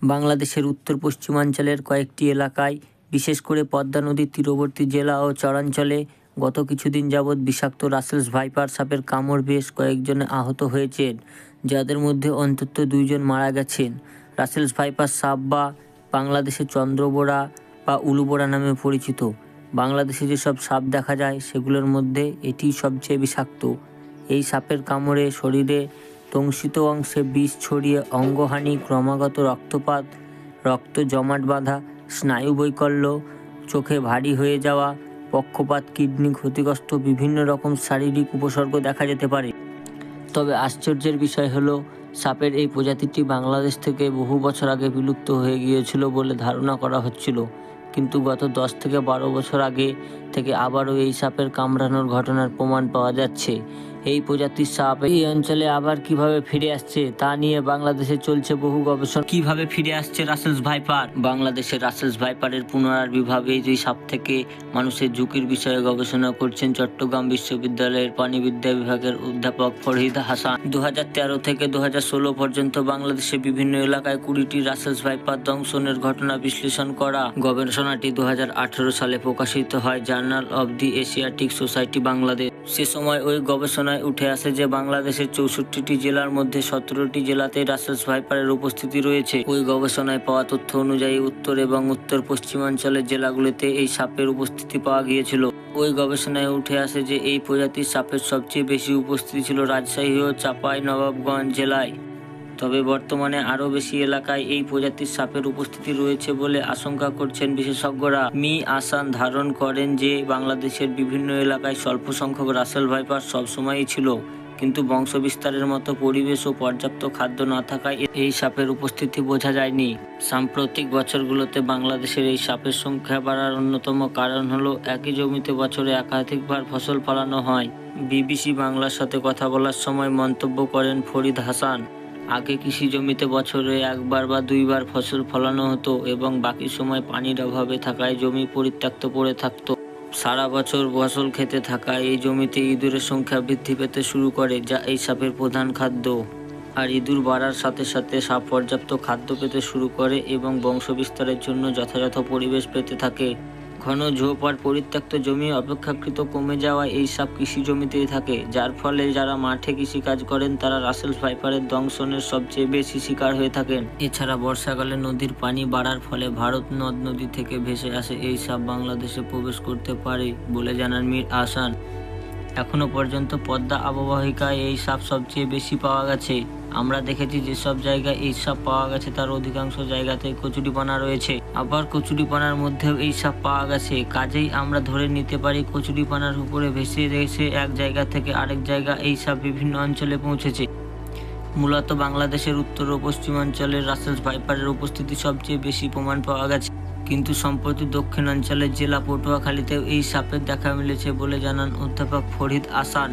বাংলাদেশের উত্তর পশ্চিমাঞ্চলের কয়েকটি এলাকায়, বিশেষ করে পদ্মা নদীর তীরবর্তী জেলা ও চরাঞ্চলে গত কিছুদিন যাবৎ বিষাক্ত রাসেলস ভাইপার সাপের কামড় বেশ কয়েকজন আহত হয়েছেন, যাদের মধ্যে অন্তত 2 জন মারা গেছেন। রাসেলস ভাইপার সাপ বা বাংলাদেশে চন্দ্রবোরা বা উলুবোরা নামে পরিচিত। বাংলাদেশে যেসব সাপ দেখা যায় সেগুলোর মধ্যে এটিই সবচেয়ে বিষাক্ত। এই সাপের কামড়ে শরীরে দংশিত অংশে বিষ ছড়িয়ে অঙ্গহানি, ক্রমাগত রক্তপাত, রক্ত জমাট বাঁধা, স্নায়ু বৈকল্য, চোখে ভারী হয়ে যাওয়া, পক্ষপাত, কিডনি ক্ষতিগ্রস্ত বিভিন্ন রকম শারীরিক উপসর্গ দেখা যেতে পারে। তবে আশ্চর্যের বিষয় হলো, সাপের এই প্রজাতিটি বাংলাদেশ থেকে বহু বছর আগে বিলুপ্ত হয়ে গিয়েছিল বলে ধারণা করা হচ্ছিল, কিন্তু গত 10 থেকে 12 বছর আগে থেকে আবারও এই সাপের কামড়ানোর ঘটনার প্রমাণ পাওয়া যাচ্ছে। এই প্রজাতির সাপ এই অঞ্চলে আবার কিভাবে ফিরে আসছে তা নিয়ে বাংলাদেশে চলছে বহু গবেষণা। কিভাবে ফিরে আসছে রাসেলস ভাইপার? বাংলাদেশের রাসেলস ভাইপারের পুনরাবির্ভাব এই সাপ থেকে মানুষের ঝুঁকির বিষয়ে গবেষণা করছেন চট্টগ্রাম বিশ্ববিদ্যালয়ের প্রাণিবিদ্যা বিভাগের অধ্যাপক ফরিদ হাসান। 2013 থেকে 2016 পর্যন্ত বাংলাদেশে বিভিন্ন এলাকায় 20টি রাসেলস ভাইপার দংশনের ঘটনা বিশ্লেষণ করা। গবেষণাটি 2018 সালে প্রকাশিত হয় Journal of the Asiatic Society Bangladesh. সে সময় ওই গবেষণায় উঠে আসে যে বাংলাদেশের 64টি জেলার মধ্যে 17টি জেলাতে রাসেলস ভাইপারের উপস্থিতি রয়েছে। ওই গবেষণায় পাওয়া তথ্য অনুযায়ী উত্তর এবং উত্তর পশ্চিমাঞ্চলের জেলাগুলিতে এই সাপের উপস্থিতি পাওয়া গিয়েছিল। ওই গবেষণায় উঠে আসে যে এই প্রজাতির সাপের সবচেয়ে বেশি উপস্থিতি ছিল রাজশাহী ও চাঁপাইনবাবগঞ্জ জেলায়। তবে বর্তমানে আরও বেশি এলাকায় এই প্রজাতির সাপের উপস্থিতি রয়েছে বলে আশঙ্কা করছেন বিশেষজ্ঞরা। মি আসান ধারণ করেন যে বাংলাদেশের বিভিন্ন এলাকায় স্বল্প সংখ্যক রাসেল ভাইপার সবসময়ই ছিল, কিন্তু বংশবিস্তারের মতো পরিবেশ ও পর্যাপ্ত খাদ্য না থাকায় এই সাপের উপস্থিতি বোঝা যায়নি। সাম্প্রতিক বছরগুলোতে বাংলাদেশের এই সাপের সংখ্যা বাড়ার অন্যতম কারণ হলো একই জমিতে বছরে একাধিকবার ফসল ফলানো হয়। বিবিসি বাংলার সাথে কথা বলার সময় মন্তব্য করেন ফরিদ হাসান, আগে কৃষি জমিতে বছরে 1 বার বা 2 বার ফসল ফলানো হতো এবং বাকি সময় পানির অভাবে থাকায় জমি পরিত্যক্ত পড়ে থাকতো। সারা বছর ফসল খেতে থাকায় এই জমিতে ইঁদুরের সংখ্যা বৃদ্ধি পেতে শুরু করে, যা এই সাপের প্রধান খাদ্য। আর ইঁদুর বাড়ার সাথে সাথে সাপ পর্যাপ্ত খাদ্য পেতে শুরু করে এবং বংশবিস্তারের জন্য যথাযথ পরিবেশ পেতে থাকে। ঘন ঝোপ আর পরিত্যক্ত জমি অপেক্ষাকৃত কমে যাওয়ায় এই সাপ কৃষি জমিতেই থাকে, যার ফলে যারা মাঠে কৃষিকাজ করেন তারা রাসেলস ভাইপারের দংশনের সবচেয়ে বেশি শিকার হয়ে থাকেন। এছাড়া বর্ষাকালে নদীর পানি বাড়ার ফলে ভারত নদ নদী থেকে ভেসে আসে এই সাপ বাংলাদেশে প্রবেশ করতে পারে বলে জানান মীর আহসান। এখনো পর্যন্ত পদ্মা অববাহিকায় এই সাপ সবচেয়ে বেশি পাওয়া গেছে। আমরা দেখেছি যেসব জায়গায় এই সাপ পাওয়া গেছে তার অধিকাংশ জায়গাতে কচুরিপানা রয়েছে, আবার কচুরিপানার মধ্যেও এই সাপ পাওয়া গেছে। কাজেই আমরা ধরে নিতে পারি কচুরিপানার উপরে ভেসে এসে এক জায়গা থেকে আরেক জায়গা এই সাপ বিভিন্ন অঞ্চলে পৌঁছেছে। মূলত বাংলাদেশের উত্তর ও পশ্চিমাঞ্চলের রাসেলস ভাইপারের উপস্থিতি সবচেয়ে বেশি প্রমাণ পাওয়া গেছে, কিন্তু সম্প্রতি দক্ষিণাঞ্চলের জেলা পটুয়াখালীতেও এই সাপের দেখা মিলেছে বলে জানান অধ্যাপক ফরিদ হাসান।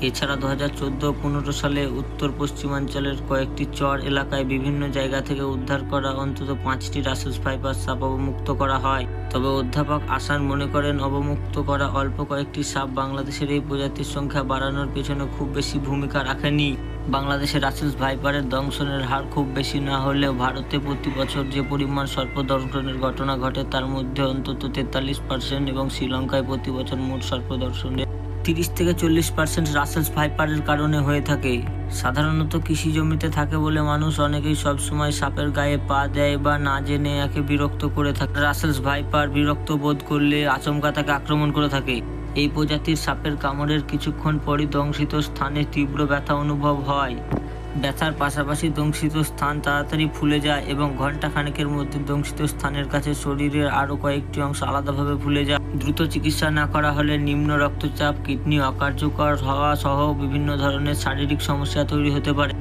এছাড়া 2014-15 সালে উত্তর পশ্চিমাঞ্চলের কয়েকটি চর এলাকায় বিভিন্ন জায়গা থেকে উদ্ধার করা অন্তত 5টি রাসেলস ভাইপার সাপ অবমুক্ত করা হয়। তবে অধ্যাপক হাসান মনে করেন, অবমুক্ত করা অল্প কয়েকটি সাপ বাংলাদেশের এই প্রজাতির সংখ্যা বাড়ানোর পেছনে খুব বেশি ভূমিকা রাখেনি। বাংলাদেশে রাসেলস ভাইপারের দংশনের হার খুব বেশি না হলেও ভারতে প্রতি বছর যে পরিমাণ সর্পদংশনের ঘটনা ঘটে তার মধ্যে অন্তত 43% এবং শ্রীলঙ্কায় প্রতি বছর মোট সর্পদংশনের 30 থেকে 40% রাসেলস ভাইপারের কারণে হয়ে থাকে। সাধারণত কৃষি জমিতে থাকে বলে মানুষ অনেকেই সবসময় সাপের গায়ে পা দেয় বা না জেনে একে বিরক্ত করে থাকে। রাসেলস ভাইপার বিরক্ত বোধ করলে আচমকা তাকে আক্রমণ করে থাকে। এই প্রজাতির সাপের কামড়ের কিছুক্ষণ পরই দংশিত স্থানে তীব্র ব্যথা অনুভব হয়। ব্যথার পাশাপাশি দংশিত স্থান তাড়াতাড়ি ফুলে যায় এবং ঘন্টা খানেকের মধ্যে দংশিত স্থানের কাছে শরীরের আরও কয়েকটি অংশ আলাদাভাবে ফুলে যায়। দ্রুত চিকিৎসা না করা হলে নিম্ন রক্তচাপ, কিডনি অকার্যকর হওয়া সহ বিভিন্ন ধরনের শারীরিক সমস্যা তৈরি হতে পারে।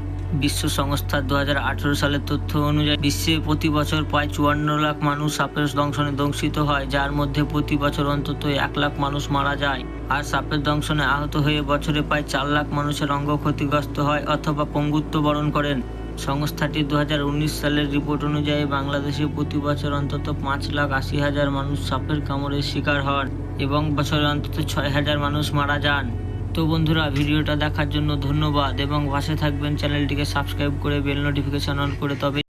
বিশ্ব সংস্থার 2018 সালের তথ্য অনুযায়ী বিশ্বে প্রতি বছর প্রায় 54 লাখ মানুষ সাপের দংশনে দংশিত হয়, যার মধ্যে প্রতি বছর অন্তত 1 লাখ মানুষ মারা যায়। আর সাপের দংশনে আহত হয়ে বছরে প্রায় 4 লাখ মানুষের অঙ্গ ক্ষতিগ্রস্ত হয় অথবা পঙ্গুত্ব বরণ করেন। সংস্থাটির 2019 সালের রিপোর্ট অনুযায়ী বাংলাদেশে প্রতি বছর অন্তত 5,80,000 মানুষ সাপের কামড়ের শিকার হন এবং বছরে অন্তত 6,000 মানুষ মারা যান। তো বন্ধুরা, ভিডিওটা দেখার জন্য ধন্যবাদ এবং পাশে থাকবেন, চ্যানেলটিকে সাবস্ক্রাইব করে বেল নোটিফিকেশন অন করে। তবে